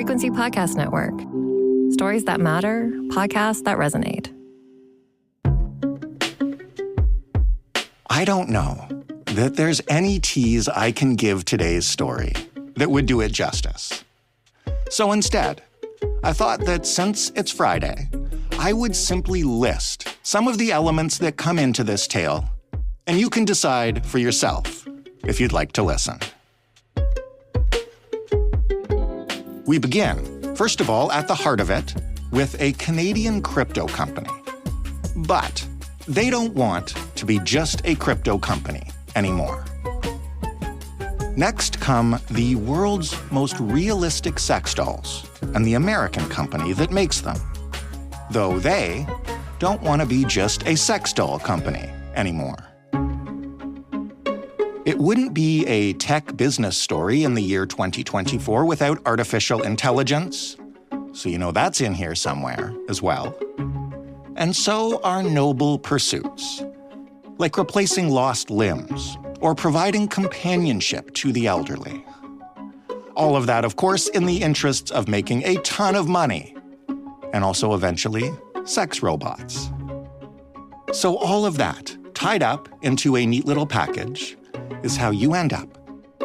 Frequency Podcast Network. Stories that matter, podcasts that resonate. I don't know that there's any tease I can give today's story that would do it justice. So instead, I thought that since it's Friday, I would simply list some of the elements that come into this tale, and you can decide for yourself if you'd like to listen. We begin, first of all, at the heart of it, with a Canadian crypto company. But they don't want to be just a crypto company anymore. Next come the world's most realistic sex dolls and the American company that makes them. Though they don't want to be just a sex doll company anymore. It wouldn't be a tech business story in the year 2024 without artificial intelligence. So you know that's in here somewhere as well. And so are noble pursuits, like replacing lost limbs or providing companionship to the elderly. All of that, of course, in the interests of making a ton of money, and also eventually sex robots. So all of that tied up into a neat little package is how you end up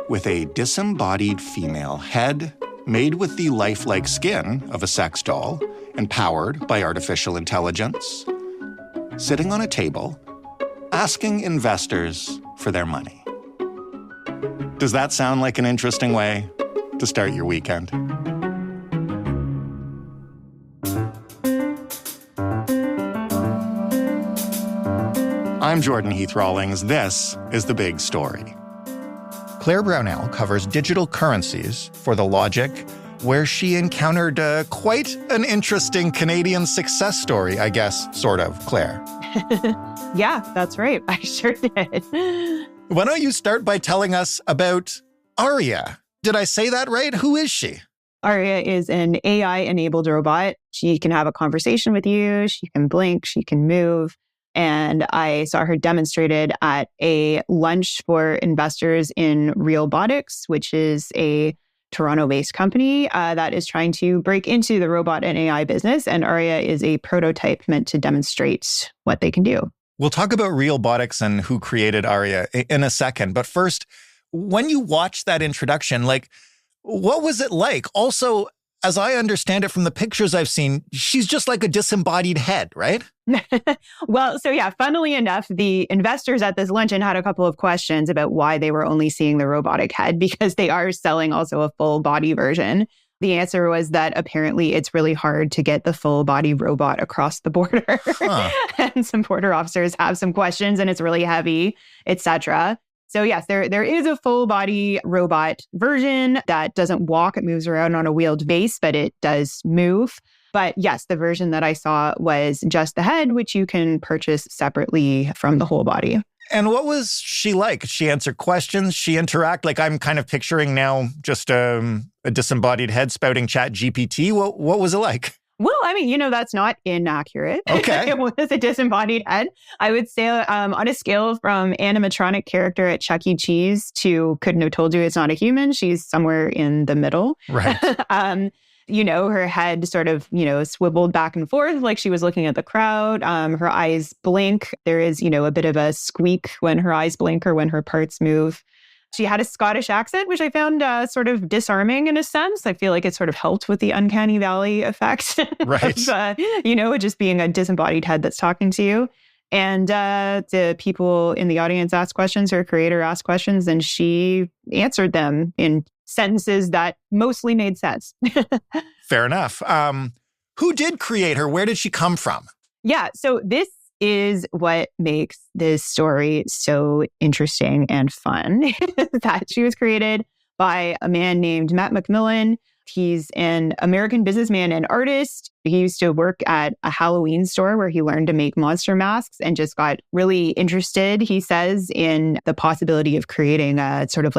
with a disembodied female head made with the lifelike skin of a sex doll and powered by artificial intelligence, sitting on a table, asking investors for their money. Does that sound like an interesting way to start your weekend? I'm Jordan Heath Rawlings. This is The Big Story. Claire Brownell covers digital currencies for The Logic, where she encountered quite an interesting Canadian success story, I guess, sort of, Claire. Yeah, that's right. I sure did. Why don't you start by telling us about Aria? Did I say that right? Who is she? Aria is an AI-enabled robot. She can have a conversation with you. She can blink. She can move. And I saw her demonstrated at a lunch for investors in Robotics, which is a Toronto-based company that is trying to break into the robot and AI business. And Aria is a prototype meant to demonstrate what they can do. We'll talk about Robotics and who created Aria in a second. But first, when you watched that introduction, what was it like? Also, as I understand it from the pictures I've seen, she's just like a disembodied head, right? Well, so yeah, funnily enough, the investors at this luncheon had a couple of questions about why they were only seeing the robotic head, because they are selling also a full body version. The answer was that apparently it's really hard to get the full body robot across the border. And some border officers have some questions and it's really heavy, etc. So yes, there is a full body robot version that doesn't walk. It moves around on a wheeled base, but it does move. But yes, the version that I saw was just the head, which you can purchase separately from the whole body. And what was she like? She answered questions, she interact. I'm kind of picturing now just a disembodied head spouting Chat GPT. What was it like? Well, that's not inaccurate. Okay. It was a disembodied head. I would say on a scale from animatronic character at Chuck E. Cheese to couldn't have told you it's not a human, she's somewhere in the middle. Right. Her head sort of, swiveled back and forth like she was looking at the crowd. Her eyes blink. There is, a bit of a squeak when her eyes blink or when her parts move. She had a Scottish accent, which I found sort of disarming in a sense. I feel like it sort of helped with the uncanny valley effect right. of, just being a disembodied head that's talking to you. And the people in the audience asked questions, her creator asked questions, and she answered them in sentences that mostly made sense. Fair enough. Who did create her? Where did she come from? Yeah, so this is what makes this story so interesting and fun, that she was created by a man named Matt McMillan. He's an American businessman and artist. He used to work at a Halloween store where he learned to make monster masks and just got really interested, he says, in the possibility of creating a sort of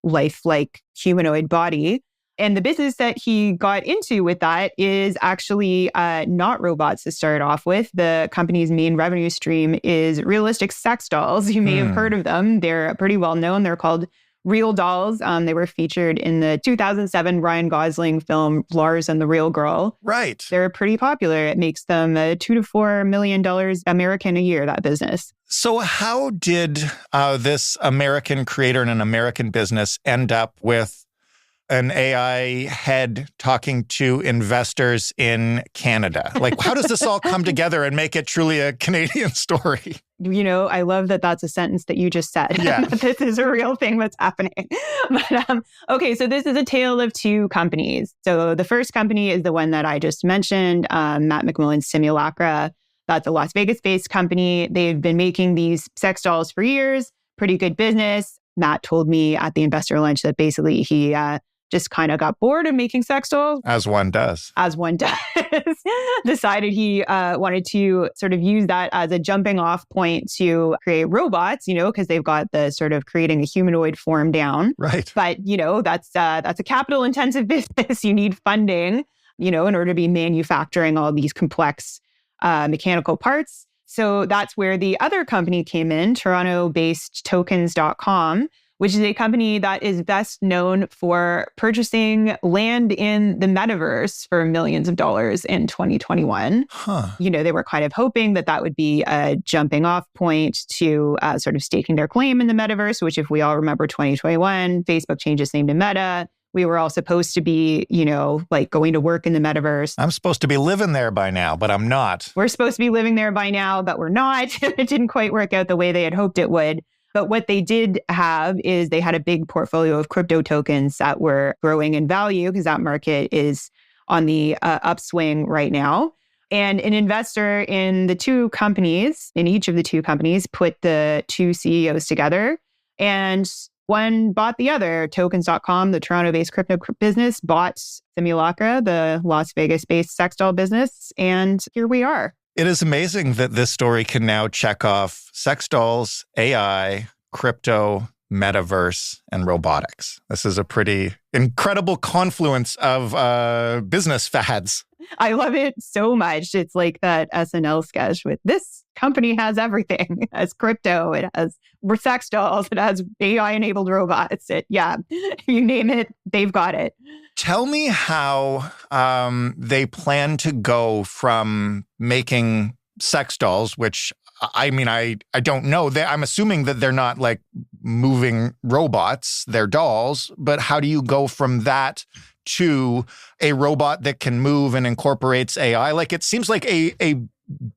lifelike humanoid body. And the business that he got into with that is actually not robots to start off with. The company's main revenue stream is realistic sex dolls. You may have heard of them. They're pretty well known. They're called real dolls. They were featured in the 2007 Ryan Gosling film Lars and the Real Girl. Right. They're pretty popular. It makes them $2 to $4 million American a year, that business. So how did this American creator and an American business end up with an AI head talking to investors in Canada? Like, how does this all come together and make it truly a Canadian story? You know, I love that that's a sentence that you just said. Yeah. This is a real thing that's happening. But okay, so this is a tale of two companies. So the first company is the one that I just mentioned, Matt McMillan's Simulacra. That's a Las Vegas-based company. They've been making these sex dolls for years. Pretty good business. Matt told me at the investor lunch that basically he just kind of got bored of making sex dolls. As one does. Decided he wanted to sort of use that as a jumping off point to create robots, you know, because they've got the sort of creating a humanoid form down. Right. But, you know, that's a capital intensive business. You need funding, you know, in order to be manufacturing all these complex mechanical parts. So that's where the other company came in, Toronto-based tokens.com, which is a company that is best known for purchasing land in the metaverse for millions of dollars in 2021. You know, they were kind of hoping that that would be a jumping off point to sort of staking their claim in the metaverse, which if we all remember 2021, Facebook changed its name to Meta. We were all supposed to be, you know, like going to work in the metaverse. I'm supposed to be living there by now, but I'm not. We're supposed to be living there by now, but we're not. It didn't quite work out the way they had hoped it would. But what they did have is they had a big portfolio of crypto tokens that were growing in value because that market is on the upswing right now. And an investor in the two companies, in each of the two companies, put the two CEOs together and one bought the other. Tokens.com, the Toronto-based crypto business, bought Simulacra, the Las Vegas-based sex doll business. And here we are. It is amazing that this story can now check off sex dolls, AI, crypto, metaverse, and robotics. This is a pretty incredible confluence of business fads. I love it so much. It's like that SNL sketch with this company has everything. It has crypto, it has sex dolls, it has AI-enabled robots. You name it, they've got it. Tell me how they plan to go from making sex dolls, which I mean, I don't know. I'm assuming that they're not like moving robots, they're dolls. But how do you go from that to a robot that can move and incorporates AI? Like, it seems like a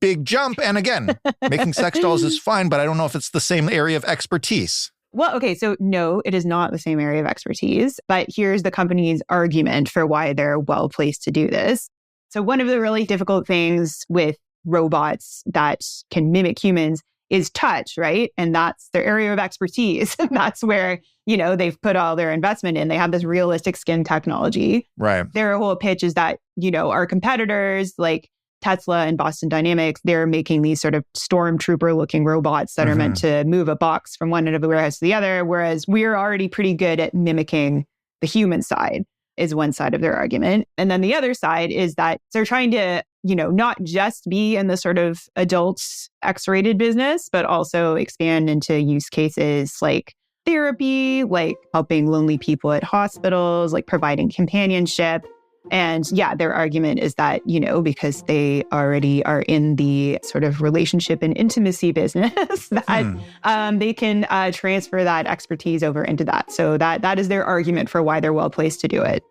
big jump. And again, making sex dolls is fine, but I don't know if it's the same area of expertise. Well, okay, so no, it is not the same area of expertise, but here's the company's argument for why they're well placed to do this. So one of the really difficult things with robots that can mimic humans is touch, right? And that's their area of expertise. That's where, you know, they've put all their investment in. They have this realistic skin technology. Right. Their whole pitch is that, you know, our competitors like Tesla and Boston Dynamics, they're making these sort of stormtrooper looking robots that are meant to move a box from one end of the warehouse to the other, whereas we're already pretty good at mimicking the human side, is one side of their argument. And then the other side is that they're trying to, you know, not just be in the sort of adult X-rated business, but also expand into use cases like therapy, like helping lonely people at hospitals, like providing companionship. And yeah, their argument is that, you know, because they already are in the sort of relationship and intimacy business, that they can transfer that expertise over into that. So that is their argument for why they're well placed to do it.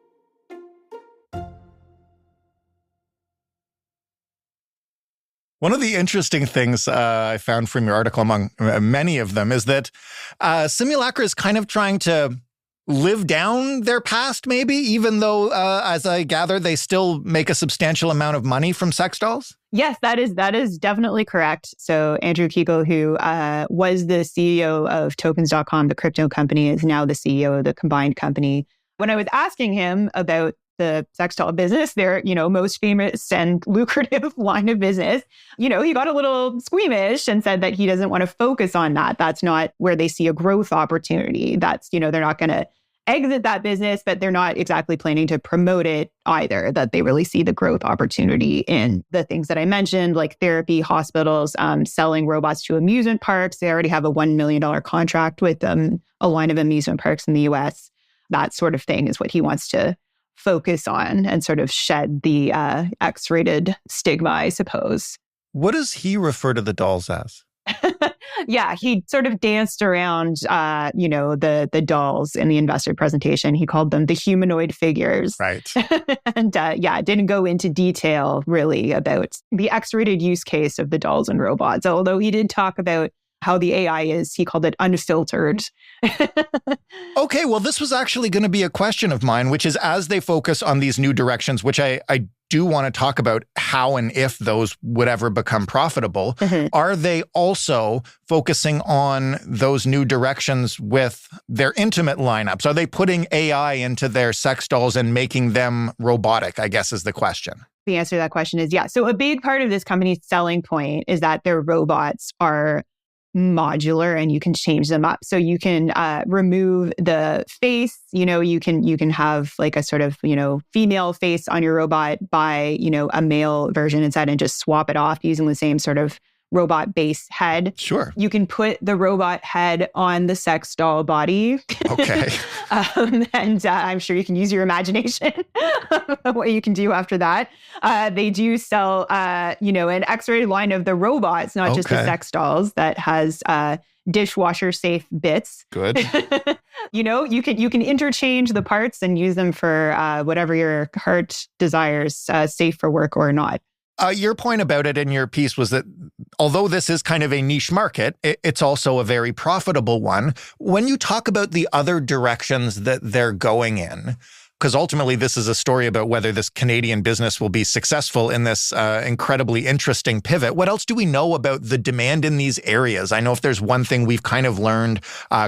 One of the interesting things I found from your article, among many of them, is that Simulacra is kind of trying to live down their past, maybe, even though, as I gather, they still make a substantial amount of money from sex dolls? Yes, that is definitely correct. So Andrew Kegel, who was the CEO of Tokens.com, the crypto company, is now the CEO of the combined company. When I was asking him about the sex doll business, their, you know, most famous and lucrative line of business, you know, he got a little squeamish and said that he doesn't want to focus on that. That's not where they see a growth opportunity. That's, you know, they're not going to exit that business, but they're not exactly planning to promote it either, that they really see the growth opportunity in the things that I mentioned, like therapy, hospitals, selling robots to amusement parks. They already have a $1 million contract with a line of amusement parks in the US. That sort of thing is what he wants to focus on and sort of shed the X-rated stigma, I suppose. What does he refer to the dolls as? Yeah, he sort of danced around, the dolls in the investor presentation. He called them the humanoid figures. Right. And didn't go into detail really about the X-rated use case of the dolls and robots. Although he did talk about how the AI is, he called it unfiltered. Okay, well, this was actually going to be a question of mine, which is as they focus on these new directions, which I do want to talk about how and if those would ever become profitable, are they also focusing on those new directions with their intimate lineups? Are they putting AI into their sex dolls and making them robotic, I guess is the question. The answer to that question is yes. So a big part of this company's selling point is that their robots are modular and you can change them up. So you can remove the face, you can have like a sort of, female face on your robot, buy, a male version instead and just swap it off using the same sort of robot base head. Sure. You can put the robot head on the sex doll body. Okay. And I'm sure you can use your imagination what you can do after that. They do sell, an X-rated line of the robots, not just the sex dolls, that has dishwasher safe bits. Good. You can interchange the parts and use them for whatever your heart desires, safe for work or not. Your point about it in your piece was that although this is kind of a niche market, it's also a very profitable one. When you talk about the other directions that they're going in, because ultimately this is a story about whether this Canadian business will be successful in this incredibly interesting pivot. What else do we know about the demand in these areas? I know if there's one thing we've kind of learned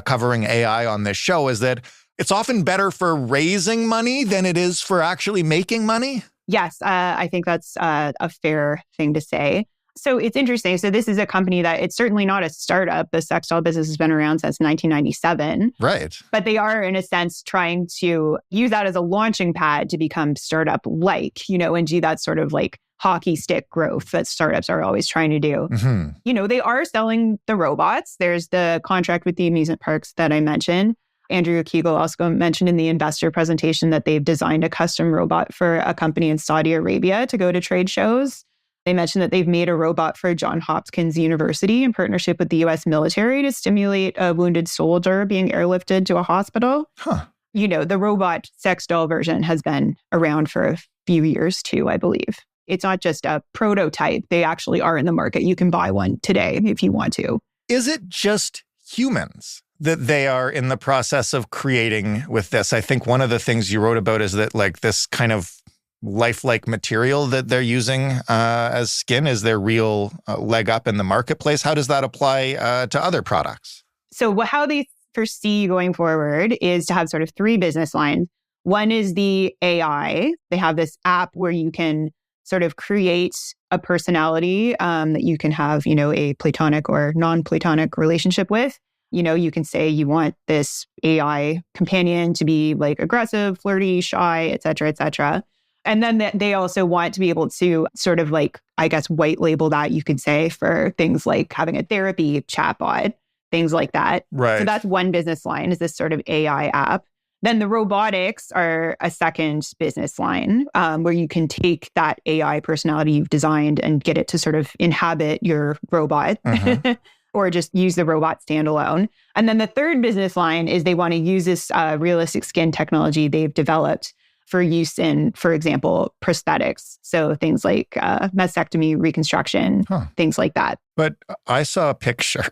covering AI on this show is that it's often better for raising money than it is for actually making money. Yes, I think that's a fair thing to say. So it's interesting. So this is a company that it's certainly not a startup. The sex doll business has been around since 1997. Right. But they are, in a sense, trying to use that as a launching pad to become startup-like, and do that sort of like hockey stick growth that startups are always trying to do. Mm-hmm. They are selling the robots. There's the contract with the amusement parks that I mentioned. Andrew Kegel also mentioned in the investor presentation that they've designed a custom robot for a company in Saudi Arabia to go to trade shows. They mentioned that they've made a robot for Johns Hopkins University in partnership with the U.S. military to stimulate a wounded soldier being airlifted to a hospital. Huh. The robot sex doll version has been around for a few years too, I believe. It's not just a prototype. They actually are in the market. You can buy one today if you want to. Is it just humans that they are in the process of creating with this? I think one of the things you wrote about is that like this kind of lifelike material that they're using as skin is their real leg up in the marketplace. How does that apply to other products? So how they foresee going forward is to have sort of three business lines. One is the AI. They have this app where you can sort of create a personality that you can have, a platonic or non-platonic relationship with. You can say you want this AI companion to be like aggressive, flirty, shy, et cetera, et cetera. And then they also want to be able to sort of like, I guess, white label that, you could say, for things like having a therapy chatbot, things like that. Right. So that's one business line, is this sort of AI app. Then the robotics are a second business line where you can take that AI personality you've designed and get it to sort of inhabit your robot. Mm-hmm. Or just use the robot standalone. And then the third business line is they want to use this realistic skin technology they've developed for use in, for example, prosthetics. So things like mastectomy, reconstruction, things like that. But I saw a picture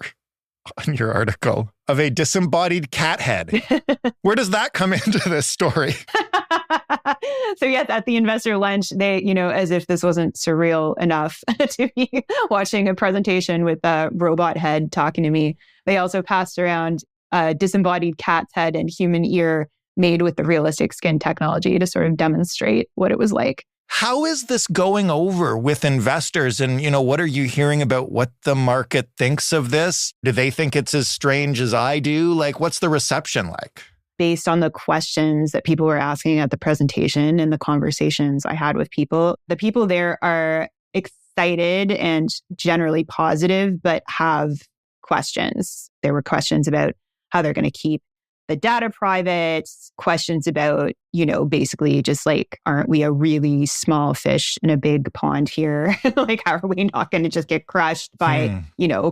on your article of a disembodied cat head. Where does that come into this story? So yes, at the investor lunch, they, as if this wasn't surreal enough to be watching a presentation with a robot head talking to me, they also passed around a disembodied cat's head and human ear made with the realistic skin technology to sort of demonstrate what it was like. How is this going over with investors? And, what are you hearing about what the market thinks of this? Do they think it's as strange as I do? Like, what's the reception like? based on the questions that people were asking at the presentation and the conversations I had with people, the people there are excited and generally positive, but have questions. There were questions about how they're going to keep the data private, questions about, basically just like, aren't we a really small fish in a big pond here? Like, how are we not going to just get crushed by,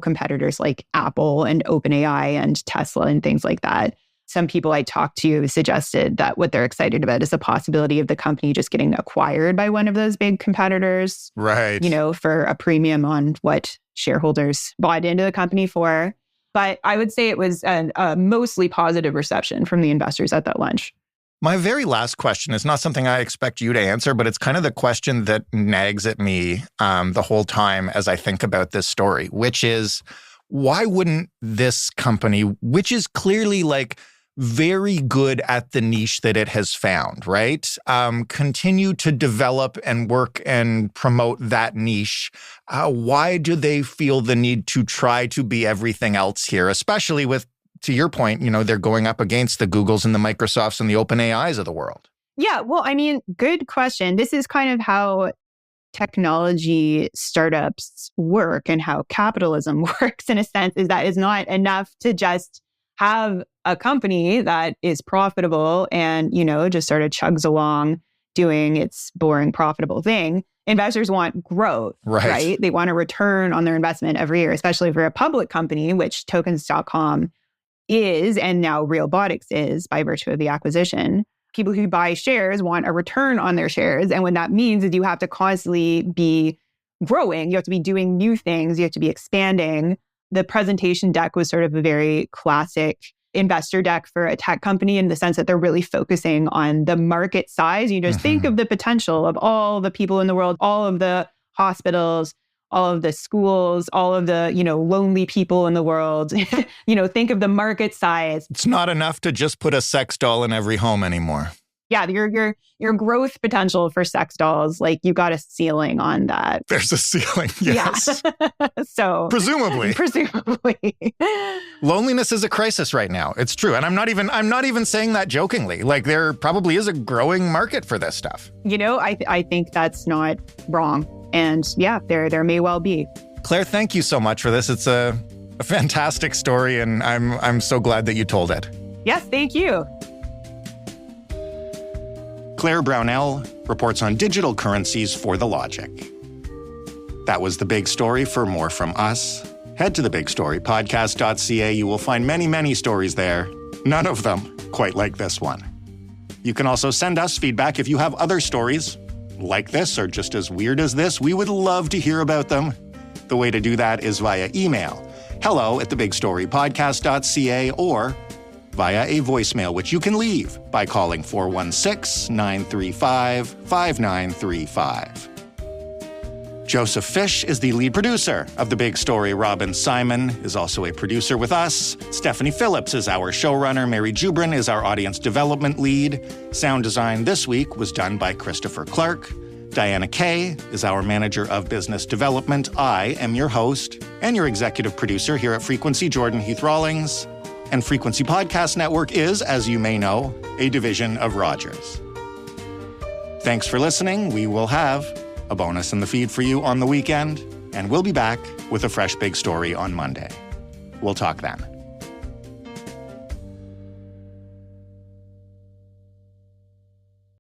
competitors like Apple and OpenAI and Tesla and things like that? Some people I talked to suggested that what they're excited about is the possibility of the company just getting acquired by one of those big competitors. Right. For a premium on what shareholders bought into the company for. But I would say it was a mostly positive reception from the investors at that lunch. My very last question is not something I expect you to answer, but it's kind of the question that nags at me the whole time as I think about this story, which is, why wouldn't this company, which is clearly like very good at the niche that it has found, right? Continue to develop and work and promote that niche. Why do they feel the need to try to be everything else here, especially with, to your point, they're going up against the Googles and the Microsofts and the OpenAIs of the world? Yeah, well, I mean, good question. This is kind of how technology startups work and how capitalism works, in a sense, is that it's not enough to just have a company that is profitable and, just sort of chugs along doing its boring, profitable thing. Investors want growth, right? They want a return on their investment every year, especially for a public company, which tokens.com is, and now Robotics is by virtue of the acquisition. People who buy shares want a return on their shares. And what that means is you have to constantly be growing. You have to be doing new things. You have to be expanding. The presentation deck was sort of a very classic investor deck for a tech company in the sense that they're really focusing on the market size. You just think of the potential of all the people in the world, all of the hospitals, all of the schools, all of the, lonely people in the world. Think of the market size. It's not enough to just put a sex doll in every home anymore. Yeah, your growth potential for sex dolls, like you got a ceiling on that. There's a ceiling, yes. Yeah. So presumably. Loneliness is a crisis right now. It's true. And I'm not even saying that jokingly. Like, there probably is a growing market for this stuff. I think that's not wrong. And yeah, there may well be. Claire, thank you so much for this. It's a fantastic story, and I'm so glad that you told it. Yes, thank you. Claire Brownell reports on digital currencies for The Logic. That was The Big Story. For more from us, head to thebigstorypodcast.ca. You will find many, many stories there, none of them quite like this one. You can also send us feedback if you have other stories like this or just as weird as this. We would love to hear about them. The way to do that is via email, hello@thebigstorypodcast.ca, or via a voicemail, which you can leave by calling 416-935-5935. Joseph Fish is the lead producer of The Big Story. Robin Simon is also a producer with us. Stephanie Phillips is our showrunner. Mary Jubrin is our audience development lead. Sound design this week was done by Christopher Clark. Diana Kay is our manager of business development. I am your host and your executive producer here at Frequency, Jordan Heath Rawlings. And Frequency Podcast Network is, as you may know, a division of Rogers. Thanks for listening. We will have a bonus in the feed for you on the weekend, and we'll be back with a fresh big story on Monday. We'll talk then.